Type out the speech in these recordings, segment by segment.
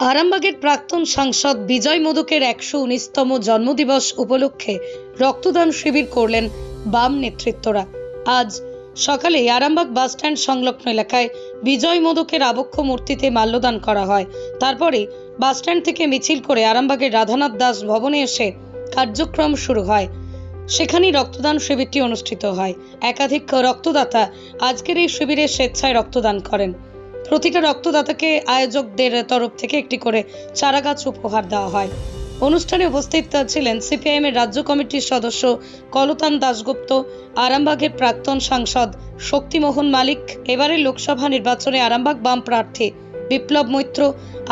আরামবাগের প্রাক্তন সাংসদ বিজয় মোদকের ১১৯তম জন্মদিবস উপলক্ষে রক্তদান শিবির করলেন বাম নেতৃত্বরা। আজ সকালে আরামবাগ বাসস্ট্যান্ড সংলগ্ন এলাকায় বিজয় মোদকের আবক্ষ মূর্তিতে মাল্যদান করা হয়। তারপরে বাসস্ট্যান্ড থেকে মিছিল করে আরামবাগের রাধানাথ দাস ভবনে এসে কার্যক্রম শুরু হয়। সেখানেই রক্তদান শিবিরটি অনুষ্ঠিত হয়। একাধিক রক্তদাতা আজকের এই শিবিরে স্বেচ্ছায় রক্তদান করেন। প্রতিটা রক্তদাতাকে আয়োজকদের তরফ থেকে একটি করে চারাগাছ উপহার দেওয়া হয়। অনুষ্ঠানে উপস্থিত ছিলেন সিপিআইএমের রাজ্য কমিটির সদস্য কলতান দাশগুপ্ত, আরামবাগের প্রাক্তন সাংসদ শক্তিমোহন মালিক, এবারের লোকসভা নির্বাচনে আরামবাগ বাম প্রার্থী বিপ্লব মৈত্র,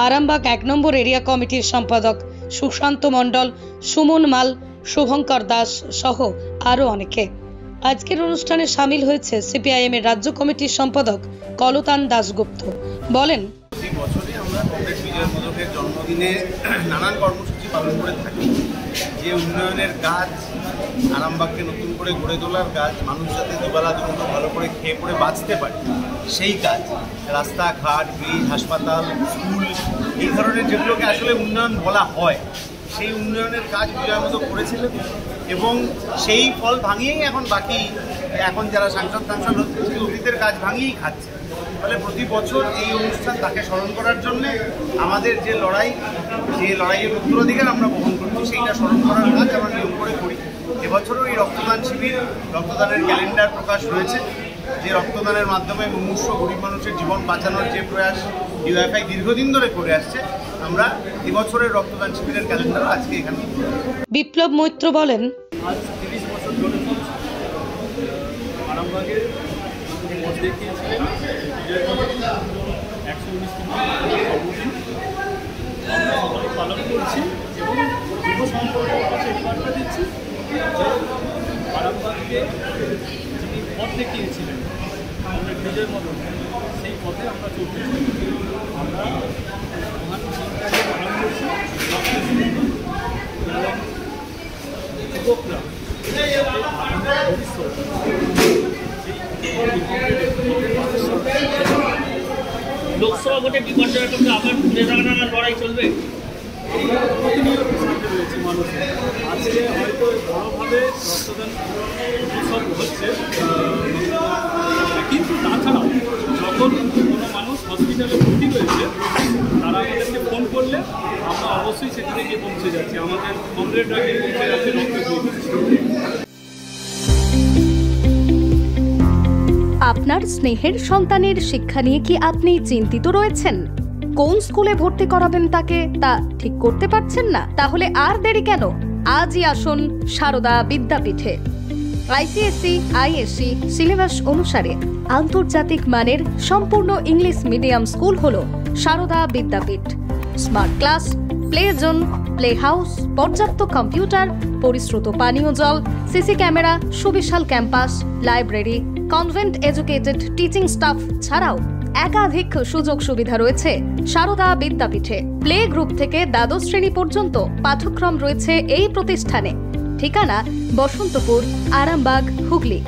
আরামবাগ ১ নম্বর এরিয়া কমিটির সম্পাদক সুশান্ত মণ্ডল, সুমন মাল, শুভঙ্কর দাস সহ আরও অনেকে। আজকের অনুষ্ঠানে সামিল হয়েছে সিপিআইএমের রাজ্য কমিটির সম্পাদক কলতান দাশগুপ্ত। বলেন, প্রতি বছরই আমরা কংগ্রেস বিজয় মোদকের জন্মদিনে নানান কর্মসূচি পালন করে থাকি। যে উন্নয়নের কাজ, আরামবাগকে নতুন করে গড়ে তোলার কাজ, মানুষ যাতে দুবেলা দুমুঠো ভালো করে খেয়ে পড়ে বাঁচতে পারে সেই কাজ, রাস্তাঘাট, ব্রিজ, হাসপাতাল, স্কুল, এই ধরনের যেগুলোকে আসলে উন্নয়ন বলা হয়, সেই উন্নয়নের কাজ বিজয় মোদক করেছিলেন এবং সেই ফল ভাঙিয়েই এখন যারা সাংসদ হচ্ছে সেই অতীতের কাজ ভাঙিয়েই খাচ্ছে। ফলে প্রতি বছর এই অনুষ্ঠান তাকে স্মরণ করার জন্যে আমাদের যে লড়াইয়ের উত্তরাধিকার আমরা বহন করছি সেইটা স্মরণ করার কাজ আমরা নিয়ম করে করি। এবছরও এই রক্তদান শিবির, রক্তদানের ক্যালেন্ডার প্রকাশ হয়েছে। যে রক্তদানের মাধ্যমে মুমূর্ষু গরিব মানুষের জীবন বাঁচানোর যে প্রয়াস ডিওয়াইএফআই দীর্ঘদিন ধরে করে আসছে, আমরা এবছরের রক্তদান শিবিরের ক্যালেন্ডার আজকে এখানে। বিপ্লব মৈত্র বলেন, আজ ৩০ বছর ধরে আরামবাগের মধ্যে গিয়েছিলেন বিজয় মোদক ১১৯তম জন্মদিন আমরা সবাই পালন করছি এবং যুব সম্পর্কের কাছে এই বার্তা দিচ্ছি যে আরামবাগকে যিনি পথ দেখিয়েছিলেন আমাদের বিজয় মোদক, সেই পথে আমরা চলতে আমরা মহান চিন্তাকে পালন করছি। যুবকরা লোকসভা ভোটে বিপর্যয়ের করতে আবার ঘুরে দাঁড়ানোর লড়াই চলবে। প্রতিনিয়ত সাথে রয়েছে মানুষের। আজকে হয়তো বড়োভাবে রক্তদান উৎসব হচ্ছে, কিন্তু তাছাড়াও যখন কোনো মানুষ হসপিটালে ভর্তি হয়েছে তারা আমাদেরকে ফোন করলে আমরা অবশ্যই সেখানে গিয়ে পৌঁছে যাচ্ছি। আমাদের কমরেডরা গিয়ে পৌঁছে যাচ্ছে রক্ত দিতে। আপনার স্নেহের সন্তানের শিক্ষা নিয়ে কি আপনি চিন্তিত রয়েছেন? কোন স্কুলে ভর্তি করাবেন তাকে তা ঠিক করতে পারছেন না? তাহলে আর দেরি কেন? আজই আসুন সারদা বিদ্যাপীঠে। আইসিএসসি, আইএসসি সিলেবাস অনুসারে আন্তর্জাতিক মানের সম্পূর্ণ ইংলিশ মিডিয়াম স্কুল হলো Sarada Vidyapith. Smart class, play zone, play house, পর্যাপ্ত কম্পিউটার, পরিশ্রুত পানীয় জল, সিসি ক্যামেরা, সুবিশাল campus, library, convent educated teaching staff ছাড়াও একাধিক সুযোগ সুবিধা রয়েছে সারদা বিদ্যাপীঠে। প্লে গ্রুপ থেকে দ্বাদশ শ্রেণী পর্যন্ত পাঠ্যক্রম রয়েছে এই প্রতিষ্ঠানে। ঠিকানা বসন্তপুর, আরামবাগ, হুগলি।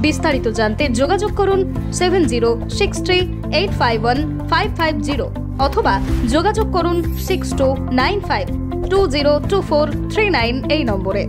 বিস্তারিত জানতে যোগাযোগ করুন 7063851550 অথবা যোগাযোগ করুন 6295202439 এই নম্বরে।